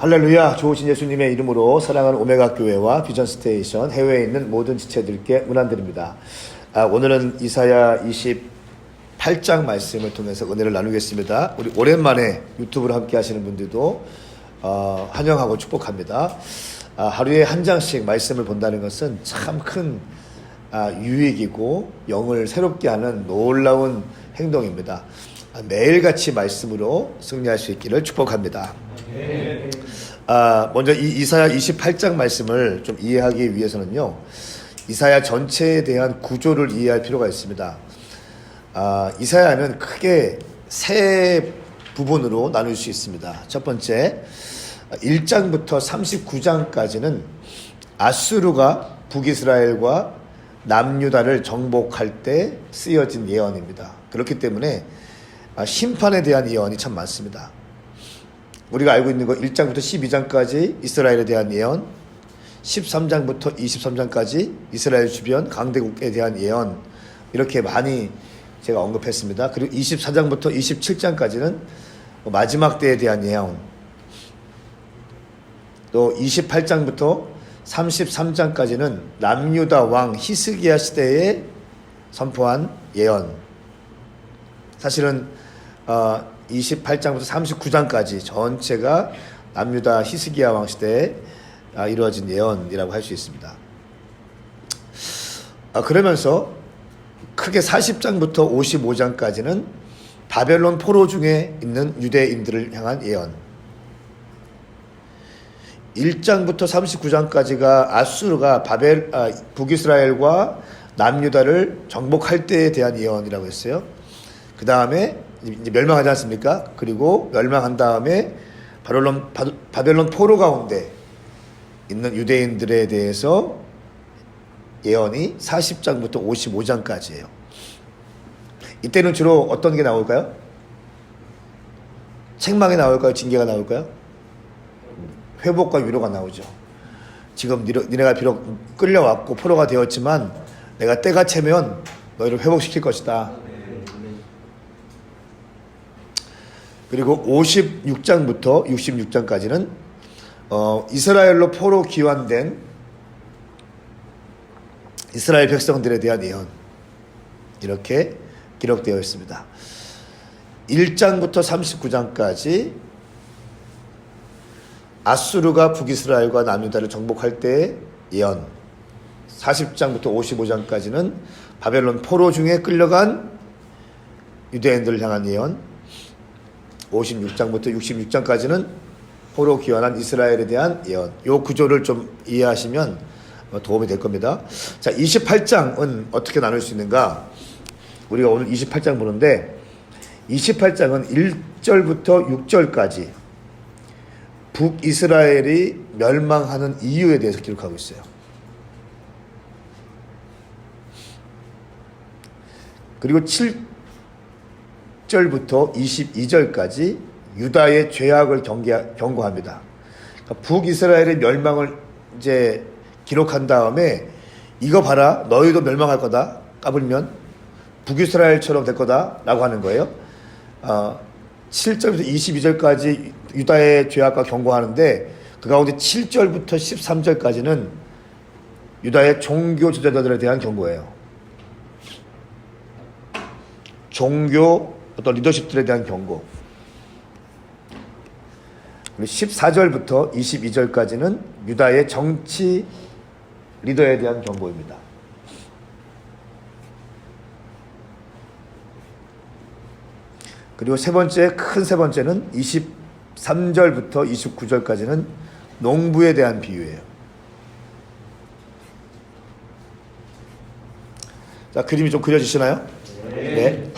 할렐루야. 좋으신 예수님의 이름으로 사랑하는 오메가 교회와 비전 스테이션 해외에 있는 모든 지체들께 문안드립니다. 오늘은 이사야 28장 말씀을 통해서 은혜를 나누겠습니다. 우리 오랜만에 유튜브를 함께 하시는 분들도 환영하고 축복합니다. 하루에 한 장씩 말씀을 본다는 것은 참 큰 유익이고 영을 새롭게 하는 놀라운 행동입니다. 매일같이 말씀으로 승리할 수 있기를 축복합니다. 먼저 이 이사야 28장 말씀을 좀 이해하기 위해서는요, 이사야 전체에 대한 구조를 이해할 필요가 있습니다. 이사야는 크게 세 부분으로 나눌 수 있습니다. 첫 번째, 1장부터 39장까지는 아수르가 북이스라엘과 남유다를 정복할 때 쓰여진 예언입니다. 그렇기 때문에 심판에 대한 예언이 참 많습니다. 우리가 알고 있는 거 1장부터 12장까지 이스라엘에 대한 예언, 13장부터 23장까지 이스라엘 주변 강대국에 대한 예언, 이렇게 많이 제가 언급했습니다. 그리고 24장부터 27장까지는 마지막 때에 대한 예언, 또 28장부터 33장까지는 남유다 왕 히스기야 시대에 선포한 예언. 사실은 28장부터 39장까지 전체가 남유다 히스기야 왕 시대에 이루어진 예언이라고 할 수 있습니다. 그러면서 크게 40장부터 55장까지는 바벨론 포로 중에 있는 유대인들을 향한 예언, 1장부터 39장까지가 아수르가 북이스라엘과 남유다를 정복할 때에 대한 예언이라고 했어요. 그 다음에 이제 멸망하지 않습니까? 그리고 멸망한 다음에 바벨론 포로 가운데 있는 유대인들에 대해서 예언이 40장부터 55장까지예요. 이때는 주로 어떤 게 나올까요? 책망이 나올까요? 징계가 나올까요? 회복과 위로가 나오죠. 지금 니네가 비록 끌려왔고 포로가 되었지만 내가 때가 차면 너희를 회복시킬 것이다. 그리고 56장부터 66장까지는 이스라엘로 포로 귀환된 이스라엘 백성들에 대한 예언, 이렇게 기록되어 있습니다. 1장부터 39장까지 아수르가 북이스라엘과 남유다를 정복할 때의 예언, 40장부터 55장까지는 바벨론 포로 중에 끌려간 유대인들을 향한 예언, 56장부터 66장까지는 포로 귀환한 이스라엘에 대한 예언. 이 구조를 좀 이해하시면 도움이 될 겁니다. 자, 28장은 어떻게 나눌 수 있는가? 우리가 오늘 28장 보는데, 28장은 1절부터 6절까지 북이스라엘이 멸망하는 이유에 대해서 기록하고 있어요. 그리고 7절부터 22절까지 유다의 죄악을 경고합니다. 그러니까 북이스라엘의 멸망을 이제 기록한 다음에, 이거 봐라, 너희도 멸망할 거다, 까불면 북이스라엘처럼 될 거다 라고 하는 거예요. 7절부터 22절까지 유다의 죄악과 경고하는데, 그 가운데 7절부터 13절까지는 유다의 종교 지도자들에 대한 경고예요. 종교 어떤 리더십들에 대한 경고. 14절부터 22절까지는 유다의 정치 리더에 대한 경고입니다. 그리고 큰 세 번째는 23절부터 29절까지는 농부에 대한 비유예요. 자, 그림이 좀 그려지시나요? 네.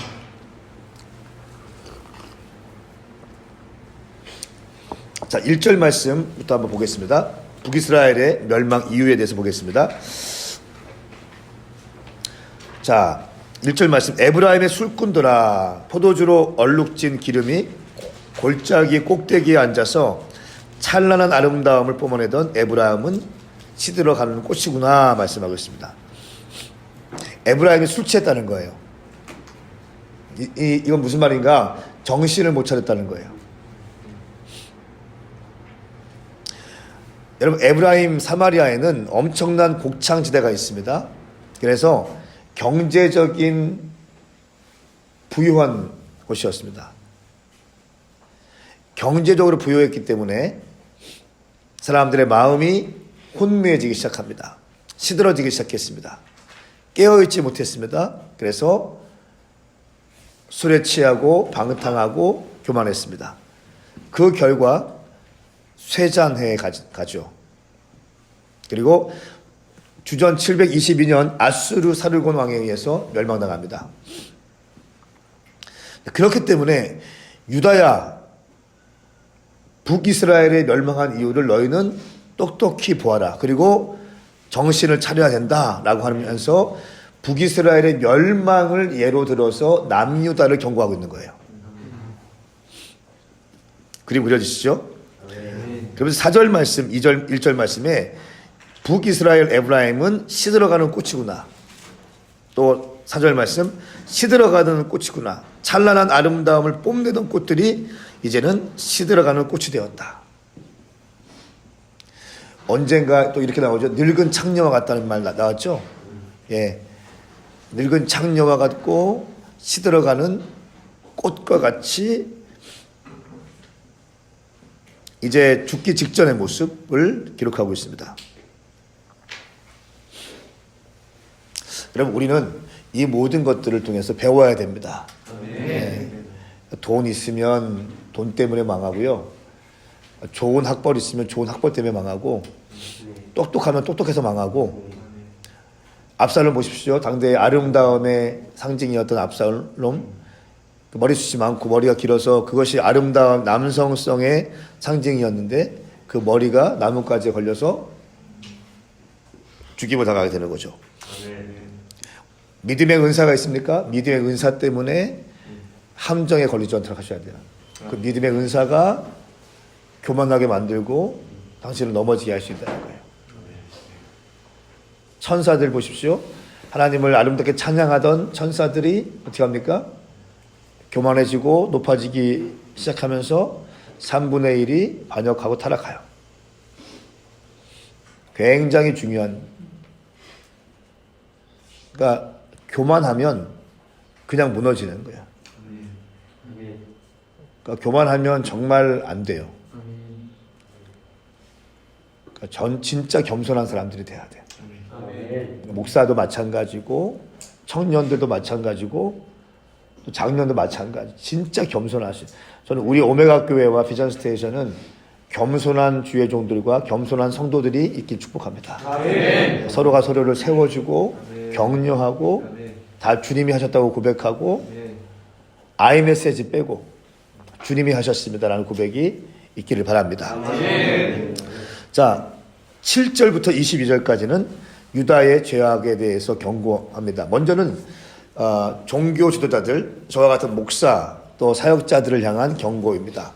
자, 1절 말씀부터 한번 보겠습니다. 북이스라엘의 멸망 이유에 대해서 보겠습니다. 자, 1절 말씀. 에브라임의 술꾼들아, 포도주로 얼룩진 기름이 골짜기 꼭대기에 앉아서 찬란한 아름다움을 뿜어내던 에브라임은 시들어가는 꽃이구나 말씀하고 있습니다. 에브라임이 술 취했다는 거예요. 이건 무슨 말인가? 정신을 못 차렸다는 거예요. 여러분 에브라임 사마리아에는 엄청난 곡창지대가 있습니다. 그래서 경제적인 부유한 곳이었습니다. 경제적으로 부유했기 때문에 사람들의 마음이 혼미해지기 시작합니다. 시들어지기 시작했습니다. 깨어있지 못했습니다. 그래서 술에 취하고 방탕하고 교만했습니다. 그 결과 쇠잔해에 가죠. 그리고 주전 722년 아수르 사르곤 왕에 의해서 멸망당합니다. 그렇기 때문에 유다야 북이스라엘에 멸망한 이유를 너희는 똑똑히 보아라. 그리고 정신을 차려야 된다라고 하면서 북이스라엘의 멸망을 예로 들어서 남유다를 경고하고 있는 거예요. 그림 그려지시죠? 그러면서 4절 말씀, 2절, 1절 말씀에 북이스라엘 에브라임은 시들어가는 꽃이구나. 또 4절 말씀, 시들어가는 꽃이구나. 찬란한 아름다움을 뽐내던 꽃들이 이제는 시들어가는 꽃이 되었다. 언젠가 또 이렇게 나오죠. 늙은 창녀와 같다는 말 나왔죠. 예, 늙은 창녀와 같고 시들어가는 꽃과 같이 이제 죽기 직전의 모습을 기록하고 있습니다. 여러분 우리는 이 모든 것들을 통해서 배워야 됩니다. 예, 돈 있으면 돈 때문에 망하고요. 좋은 학벌 있으면 좋은 학벌 때문에 망하고, 똑똑하면 똑똑해서 망하고. 압살롬 보십시오. 당대의 아름다움의 상징이었던 압살롬, 머리숱이 많고 머리가 길어서 그것이 아름다운 남성성의 상징이었는데 그 머리가 나뭇가지에 걸려서 죽임을 당하게 되는 거죠. 믿음의 은사가 있습니까? 믿음의 은사 때문에 함정에 걸리지 않도록 하셔야 돼요. 그 믿음의 은사가 교만하게 만들고 당신을 넘어지게 할 수 있다는 거예요. 천사들 보십시오. 하나님을 아름답게 찬양하던 천사들이 어떻게 합니까? 교만해지고 높아지기 시작하면서 3분의 1이 반역하고 타락해요. 굉장히 중요한, 그러니까 교만하면 그냥 무너지는 거예요. 그러니까 교만하면 정말 안 돼요. 그러니까 진짜 겸손한 사람들이 돼야 돼요. 목사도 마찬가지고 청년들도 마찬가지고 또 장년도 마찬가지. 진짜 겸손하신. 저는 우리 오메가 교회와 비전 스테이션은 겸손한 주의 종들과 겸손한 성도들이 있길 축복합니다. 아멘. 서로가 서로를 세워주고 아멘. 격려하고 아멘. 다 주님이 하셨다고 고백하고 아멘. 아이 메시지 빼고 주님이 하셨습니다라는 고백이 있기를 바랍니다. 아멘. 자, 7절부터 22절까지는 유다의 죄악에 대해서 경고합니다. 먼저는 종교 지도자들, 저와 같은 목사 또 사역자들을 향한 경고입니다.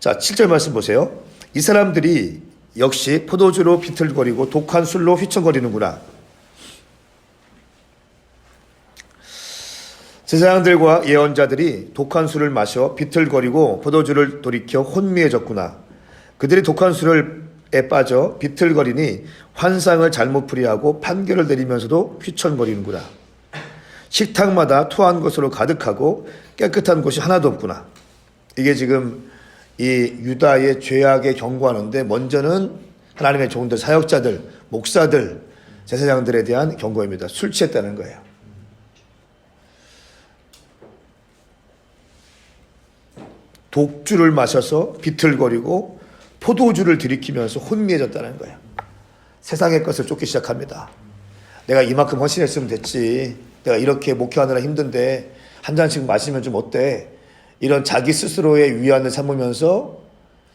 자, 7절 말씀 보세요. 이 사람들이 역시 포도주로 비틀거리고 독한 술로 휘청거리는구나. 제사장들과 예언자들이 독한 술을 마셔 비틀거리고 포도주를 돌이켜 혼미해졌구나. 그들이 독한 술에 빠져 비틀거리니 환상을 잘못 풀이하고 판결을 내리면서도 휘청거리는구나. 식탁마다 토한 것으로 가득하고 깨끗한 곳이 하나도 없구나. 이게 지금 이 유다의 죄악에 경고하는데, 먼저는 하나님의 종들, 사역자들, 목사들, 제사장들에 대한 경고입니다. 술 취했다는 거예요. 독주를 마셔서 비틀거리고 포도주를 들이키면서 혼미해졌다는 거예요. 세상의 것을 쫓기 시작합니다. 내가 이만큼 헌신했으면 됐지. 내가 이렇게 목회하느라 힘든데 한 잔씩 마시면 좀 어때? 이런 자기 스스로의 위안을 삼으면서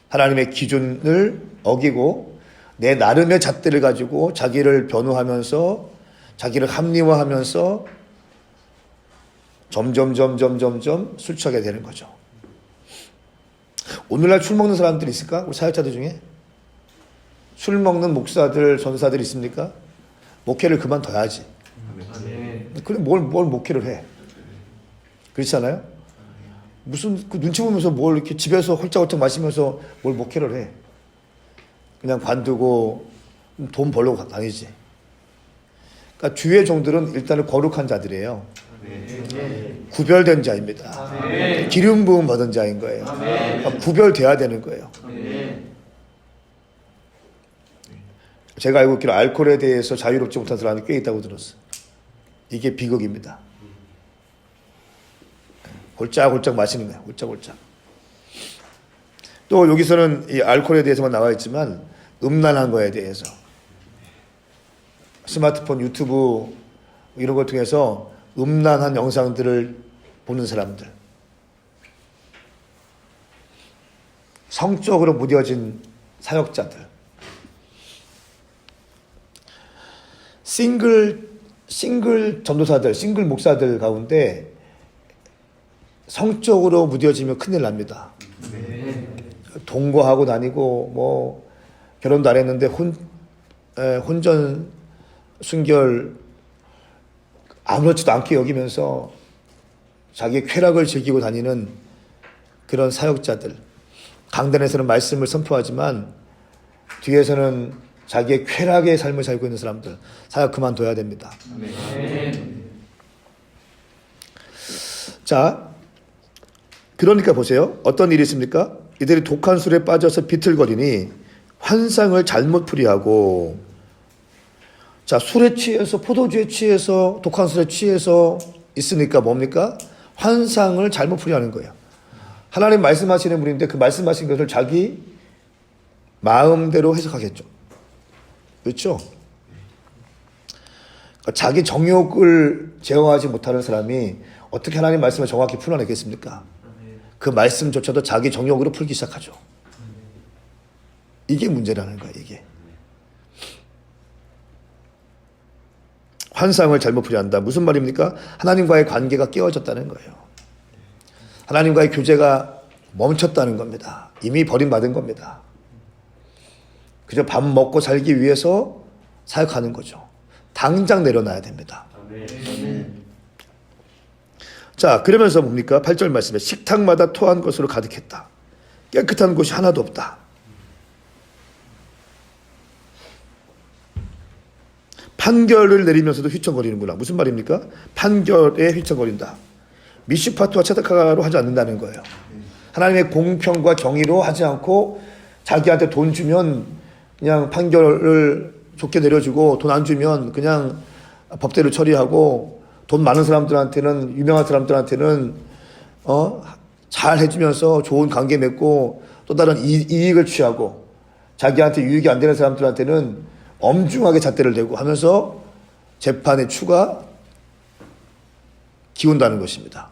하나님의 기준을 어기고 내 나름의 잣대를 가지고 자기를 변호하면서 자기를 합리화하면서 점점 술 취하게 되는 거죠. 오늘날 술 먹는 사람들이 있을까? 우리 사역자들 중에? 술 먹는 목사들, 전사들 있습니까? 목회를 그만둬야지. 그래, 뭘 목회를 해? 그렇지 않아요? 무슨 그 눈치 보면서 뭘 이렇게 집에서 홀짝홀짝 마시면서 뭘 목회를 해? 그냥 관두고 돈 벌려고 다니지. 그러니까 주의 종들은 일단은 거룩한 자들이에요. 구별된 자입니다. 기름 부음 받은 자인 거예요. 그러니까 구별돼야 되는 거예요. 제가 알고 있기로 알코올에 대해서 자유롭지 못한 사람이 꽤 있다고 들었어요. 이게 비극입니다. 홀짝홀짝 마시는 거예요. 홀짝홀짝. 또 여기서는 이 알코올에 대해서만 나와 있지만 음란한 거에 대해서 스마트폰, 유튜브 이런 걸 통해서 음란한 영상들을 보는 사람들, 성적으로 무뎌진 사역자들, 싱글 전도사들, 싱글 목사들 가운데 성적으로 무뎌지면 큰일 납니다. 동거하고 다니고 뭐 결혼도 안 했는데 혼전 순결 아무렇지도 않게 여기면서 자기의 쾌락을 즐기고 다니는 그런 사역자들, 강단에서는 말씀을 선포하지만 뒤에서는 자기의 쾌락의 삶을 살고 있는 사람들, 사역 그만둬야 됩니다. 자, 그러니까 보세요. 어떤 일이 있습니까? 이들이 독한 술에 빠져서 비틀거리니 환상을 잘못 풀이하고, 자, 술에 취해서, 포도주에 취해서, 독한 술에 취해서 있으니까 뭡니까? 환상을 잘못 풀이하는 거예요. 하나님 말씀하시는 분인데 그 말씀하신 것을 자기 마음대로 해석하겠죠. 그렇죠? 그러니까 자기 정욕을 제어하지 못하는 사람이 어떻게 하나님 말씀을 정확히 풀어내겠습니까? 그 말씀조차도 자기 정욕으로 풀기 시작하죠. 이게 문제라는 거예요, 이게. 환상을 잘못 풀이한다. 무슨 말입니까? 하나님과의 관계가 깨어졌다는 거예요. 하나님과의 교제가 멈췄다는 겁니다. 이미 버림받은 겁니다. 그저 밥 먹고 살기 위해서 사역하는 거죠. 당장 내려놔야 됩니다. 자, 그러면서 뭡니까? 8절 말씀에 식탁마다 토한 것으로 가득했다. 깨끗한 곳이 하나도 없다. 판결을 내리면서도 휘청거리는구나. 무슨 말입니까? 판결에 휘청거린다. 미슈파트와 체다카로 하지 않는다는 거예요. 하나님의 공평과 정의로 하지 않고 자기한테 돈 주면 그냥 판결을 좋게 내려주고 돈 안 주면 그냥 법대로 처리하고 돈 많은 사람들한테는, 유명한 사람들한테는 잘 해주면서 좋은 관계 맺고 또 다른 이익을 취하고 자기한테 유익이 안 되는 사람들한테는 엄중하게 잣대를 대고 하면서 재판의 추가 기운다는 것입니다.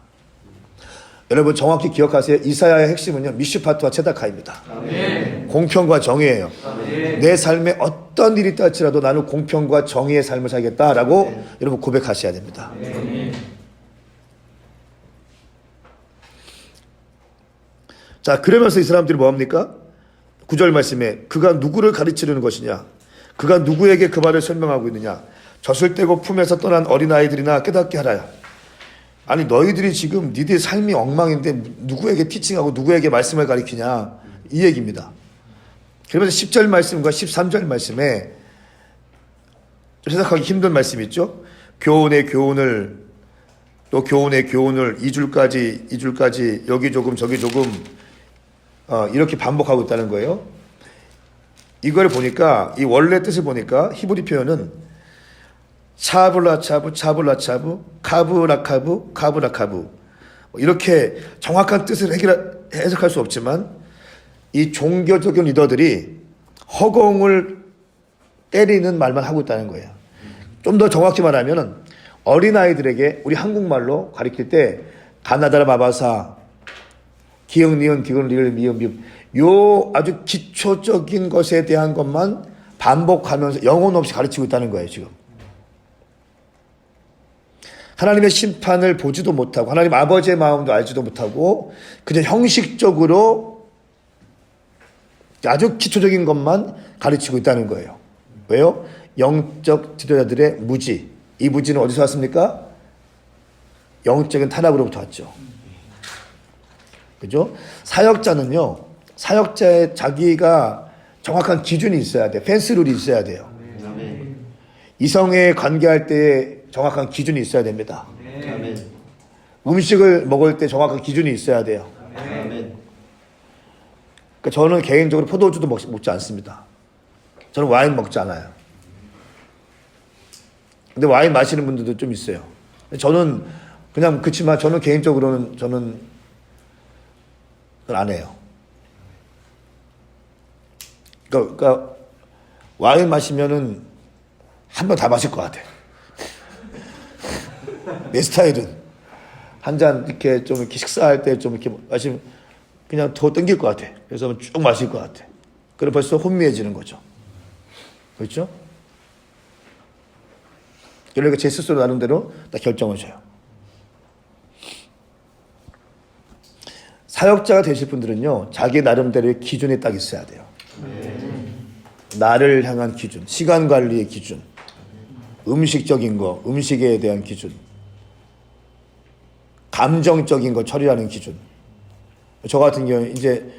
여러분 정확히 기억하세요. 이사야의 핵심은요, 미슈파트와 체다카입니다. 아멘. 공평과 정의예요. 아멘. 내 삶에 어떤 일이 있다 할지라도 나는 공평과 정의의 삶을 살겠다라고 아멘. 여러분 고백하셔야 됩니다. 아멘. 자, 그러면서 이 사람들이 뭐합니까? 9절 말씀에 그가 누구를 가르치려는 것이냐, 그가 누구에게 그 말을 설명하고 있느냐, 젖을 떼고 품에서 떠난 어린아이들이나 깨닫게 하라야. 아니 너희들이 지금 니들 삶이 엉망인데 누구에게 티칭하고 누구에게 말씀을 가르치냐, 이 얘기입니다. 그러면서 10절 말씀과 13절 말씀에 해석하기 힘든 말씀이 있죠. 교훈의 교훈을, 또 교훈의 교훈을 2줄까지 여기 조금 저기 조금 이렇게 반복하고 있다는 거예요. 이걸 보니까, 이 원래 뜻을 보니까 히브리 표현은 차블라차부, 차블라차부, 카브라카부, 카브라카부, 이렇게 정확한 뜻을 해석할 수 없지만 이 종교적인 리더들이 허공을 때리는 말만 하고 있다는 거예요. 좀 더 정확히 말하면 어린아이들에게 우리 한국말로 가르칠 때 가나다라 마바사, 기역 니은 기역 리을 미음 미음, 요 아주 기초적인 것에 대한 것만 반복하면서 영혼 없이 가르치고 있다는 거예요, 지금. 하나님의 심판을 보지도 못하고 하나님 아버지의 마음도 알지도 못하고 그냥 형식적으로 아주 기초적인 것만 가르치고 있다는 거예요. 왜요? 영적 지도자들의 무지. 이 무지는 어디서 왔습니까? 영적인 타락으로부터 왔죠. 그죠? 사역자는요, 사역자의 자기가 정확한 기준이 있어야 돼. 펜스룰이 있어야 돼요. 아멘. 이성에 관계할 때 정확한 기준이 있어야 됩니다. 아멘. 음식을 먹을 때 정확한 기준이 있어야 돼요. 아멘. 그러니까 저는 개인적으로 포도주도 먹지 않습니다. 저는 와인 먹지 않아요. 근데 와인 마시는 분들도 좀 있어요. 저는 그냥 그렇지만 저는 개인적으로는 저는 그걸 안 해요. 그러니까 와인 마시면은 한 번 다 마실 것 같아. 내 스타일은 한 잔 이렇게 좀 이렇게 식사할 때 좀 이렇게 마시면 그냥 더 땡길 것 같아. 그래서 쭉 마실 것 같아. 그럼 벌써 혼미해지는 거죠. 그렇죠? 그러니까 제 스스로 나름대로 딱 결정을 줘요. 사역자가 되실 분들은요, 자기 나름대로의 기준이 딱 있어야 돼요. 나를 향한 기준, 시간 관리의 기준, 음식적인 거, 음식에 대한 기준, 감정적인 거 처리하는 기준. 저 같은 경우는 이제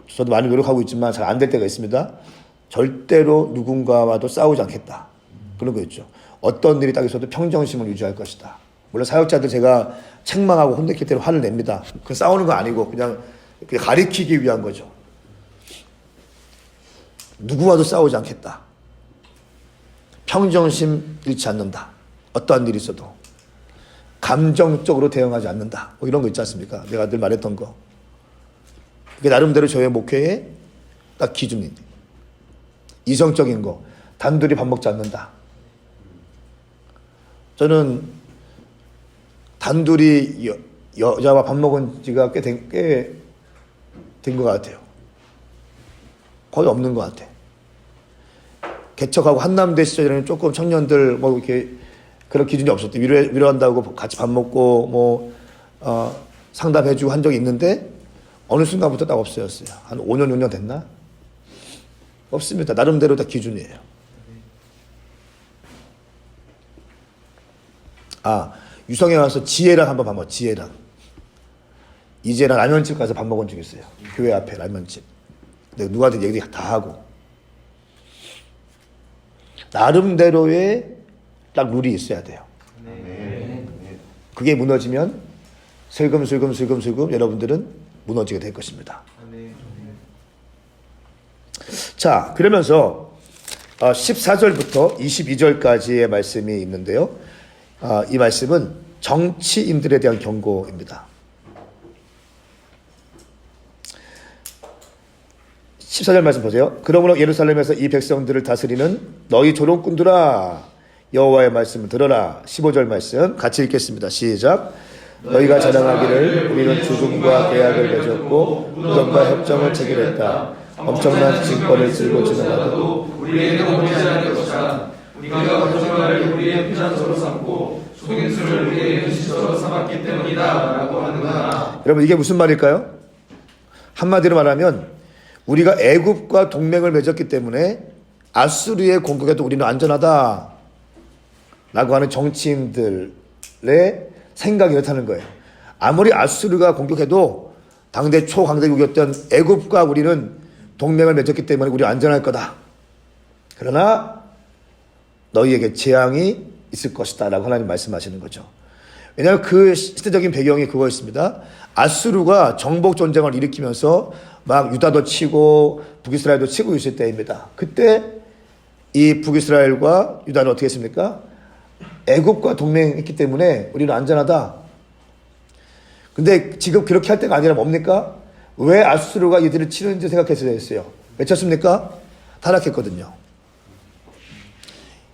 저도 많이 노력하고 있지만 잘 안 될 때가 있습니다. 절대로 누군가와도 싸우지 않겠다. 그런 거 있죠. 어떤 일이 딱 있어도 평정심을 유지할 것이다. 물론 사역자들 제가 책망하고 혼내킬 때는 화를 냅니다. 그 싸우는 거 아니고 그냥 가리키기 위한 거죠. 누구와도 싸우지 않겠다. 평정심 잃지 않는다. 어떠한 일이 있어도. 감정적으로 대응하지 않는다. 뭐 이런 거 있지 않습니까? 내가 늘 말했던 거. 그게 나름대로 저의 목회의 딱 기준입니다. 이성적인 거. 단둘이 밥 먹지 않는다. 저는 단둘이 여자와 밥 먹은 지가 꽤 된 것 같아요. 거의 없는 것 같아. 개척하고 한남대 시절에는 조금 청년들 뭐 이렇게 그런 기준이 없었대. 위로한다고 같이 밥 먹고 상담해주고 한 적이 있는데 어느 순간부터 딱 없어졌어요. 한 5년 6년 됐나? 없습니다. 나름대로 다 기준이에요. 유성에 와서 지혜랑 한번 밥 먹어. 지혜랑. 이제랑 라면집 가서 밥 먹은 적 있어요. 교회 앞에 라면집. 근데 누구한테 얘기 다 하고. 나름대로의 딱 룰이 있어야 돼요. 그게 무너지면 슬금 여러분들은 무너지게 될 것입니다. 자, 그러면서 14절부터 22절까지의 말씀이 있는데요. 이 말씀은 정치인들에 대한 경고입니다. 14절 말씀 보세요. 그러므로 예루살렘에서 이 백성들을 다스리는 너희 조롱꾼들아 여호와의 말씀을 들어라. 15절 말씀 같이 읽겠습니다. 시작. 너희가 자랑하기를 우리는 죽음과 계약을 맺었고 무덤과 협정을 체결했다. 엄청난 징벌을 들고 지나가도 우리에게 오지 않을 것이다. 우리가 거짓말을 우리의 피난처로 삼고 속임수를 우리의 근시처로 삼았기 때문이다 라고 하는구나. 여러분 이게 무슨 말일까요? 한마디로 말하면 우리가 애굽과 동맹을 맺었기 때문에 아수르의 공격에도 우리는 안전하다 라고 하는 정치인들의 생각이 이렇다는 거예요. 아무리 아수르가 공격해도 당대 초강대국이었던 애굽과 우리는 동맹을 맺었기 때문에 우리 안전할 거다. 그러나 너희에게 재앙이 있을 것이다 라고 하나님 말씀하시는 거죠. 왜냐하면 그 시대적인 배경이 그거였습니다. 아수르가 정복 전쟁을 일으키면서 막 유다도 치고 북이스라엘도 치고 있을 때입니다. 그때 이 북이스라엘과 유다는 어떻게 했습니까? 애굽과 동맹했기 때문에 우리는 안전하다. 근데 지금 그렇게 할 때가 아니라 뭡니까? 왜 아수르가 이들을 치는지 생각해서 했어요. 왜 쳤습니까? 타락했거든요.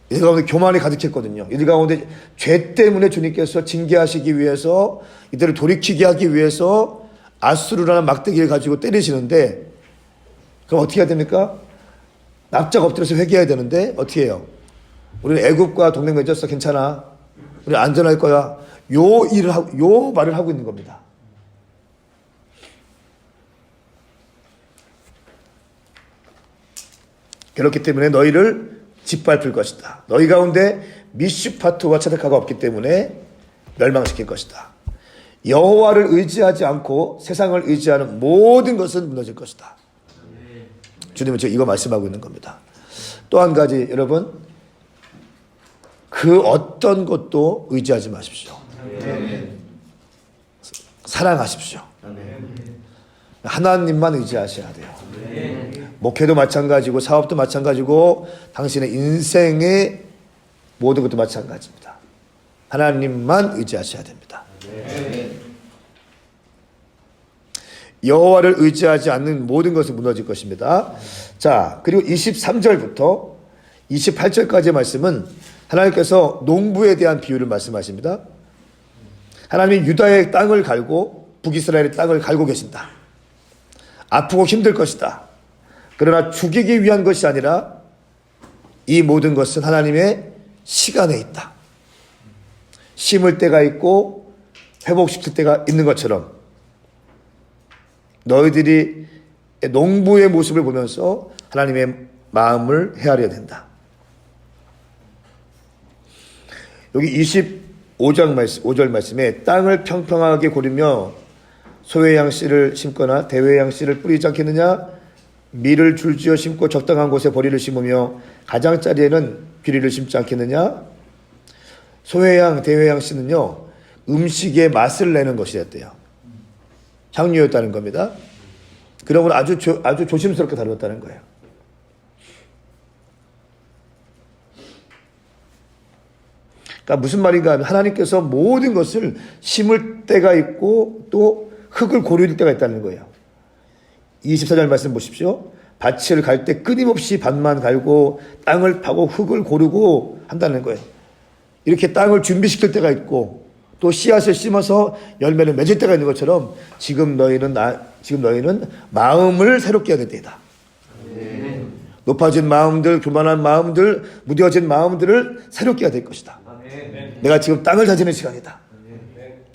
이들 가운데 교만이 가득했거든요. 이들 가운데 죄 때문에 주님께서 징계하시기 위해서 이들을 돌이키게 하기 위해서 아수르라는 막대기를 가지고 때리시는데 그럼 어떻게 해야 됩니까? 납작 엎드려서 회개해야 되는데 어떻게 해요? 우리는 애굽과 동맹 맺었어. 괜찮아. 우리 안전할 거야. 요 말을 하고 있는 겁니다. 그렇기 때문에 너희를 짓밟을 것이다. 너희 가운데 미슈파트와 차데카가 없기 때문에 멸망시킬 것이다. 여호와를 의지하지 않고 세상을 의지하는 모든 것은 무너질 것이다. 주님은 지금 이거 말씀하고 있는 겁니다. 또 한 가지 여러분, 그 어떤 것도 의지하지 마십시오. 사랑하십시오. 하나님만 의지하셔야 돼요. 목회도 마찬가지고 사업도 마찬가지고 당신의 인생의 모든 것도 마찬가지입니다. 하나님만 의지하셔야 됩니다. 여호와를 의지하지 않는 모든 것은 무너질 것입니다. 자, 그리고 23절부터 28절까지의 말씀은 하나님께서 농부에 대한 비유를 말씀하십니다. 하나님이 유다의 땅을 갈고 북이스라엘의 땅을 갈고 계신다. 아프고 힘들 것이다. 그러나 죽이기 위한 것이 아니라 이 모든 것은 하나님의 시간에 있다. 심을 때가 있고 회복시킬 때가 있는 것처럼 너희들이 농부의 모습을 보면서 하나님의 마음을 헤아려야 된다. 여기 5절 말씀에 땅을 평평하게 고르며 소외양 씨를 심거나 대외양 씨를 뿌리지 않겠느냐? 밀을 줄지어 심고 적당한 곳에 보리를 심으며 가장자리에는 귀리를 심지 않겠느냐? 소외양, 대외양 씨는요, 음식의 맛을 내는 것이었대요. 향료였다는 겁니다. 그러므로 아주 조심스럽게 다루었다는 거예요. 그러니까 무슨 말인가 하면 하나님께서 모든 것을 심을 때가 있고 또 흙을 고를 때가 있다는 거예요. 24절 말씀 보십시오. 밭을 갈 때 끊임없이 밭만 갈고 땅을 파고 흙을 고르고 한다는 거예요. 이렇게 땅을 준비시킬 때가 있고 또 씨앗을 심어서 열매를 맺을 때가 있는 것처럼 지금 너희는 마음을 새롭게 해야 될 때이다. 높아진 마음들, 교만한 마음들, 무뎌진 마음들을 새롭게 해야 될 것이다. 내가 지금 땅을 다지는 시간이다.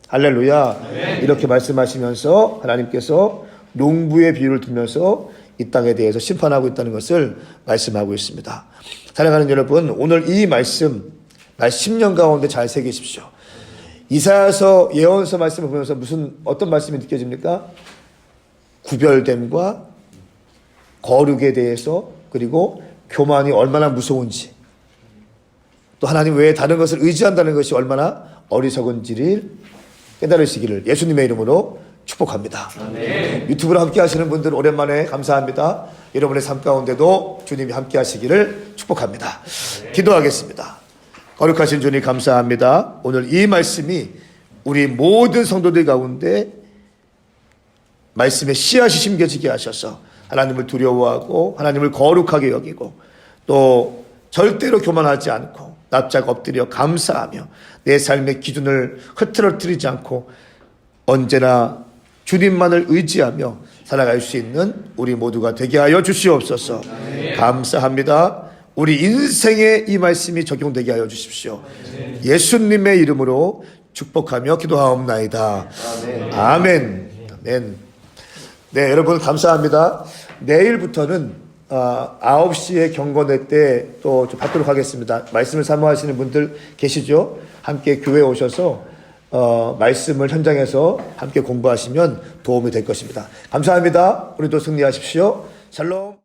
할렐루야. 이렇게 말씀하시면서 하나님께서 농부의 비유를 두면서 이 땅에 대해서 심판하고 있다는 것을 말씀하고 있습니다. 사랑하는 여러분, 오늘 이 말씀 10년 가운데 잘 새기십시오. 이사야서 예언서 말씀을 보면서 어떤 말씀이 느껴집니까? 구별됨과 거룩에 대해서, 그리고 교만이 얼마나 무서운지, 또 하나님 외에 다른 것을 의지한다는 것이 얼마나 어리석은지를 깨달으시기를 예수님의 이름으로 축복합니다. 유튜브로 함께 하시는 분들 오랜만에 감사합니다. 여러분의 삶 가운데도 주님이 함께 하시기를 축복합니다. 기도하겠습니다. 거룩하신 주님 감사합니다. 오늘 이 말씀이 우리 모든 성도들 가운데 말씀의 씨앗이 심겨지게 하셔서 하나님을 두려워하고 하나님을 거룩하게 여기고 또 절대로 교만하지 않고 납작 엎드려 감사하며 내 삶의 기준을 흐트러뜨리지 않고 언제나 주님만을 의지하며 살아갈 수 있는 우리 모두가 되게 하여 주시옵소서. 감사합니다. 우리 인생에 이 말씀이 적용되게 하여 주십시오. 예수님의 이름으로 축복하며 기도하옵나이다. 아멘. 아멘. 네, 여러분 감사합니다. 내일부터는 9시에 경건회 때 또 받도록 하겠습니다. 말씀을 사모하시는 분들 계시죠? 함께 교회에 오셔서 말씀을 현장에서 함께 공부하시면 도움이 될 것입니다. 감사합니다. 우리도 승리하십시오. 샬롬.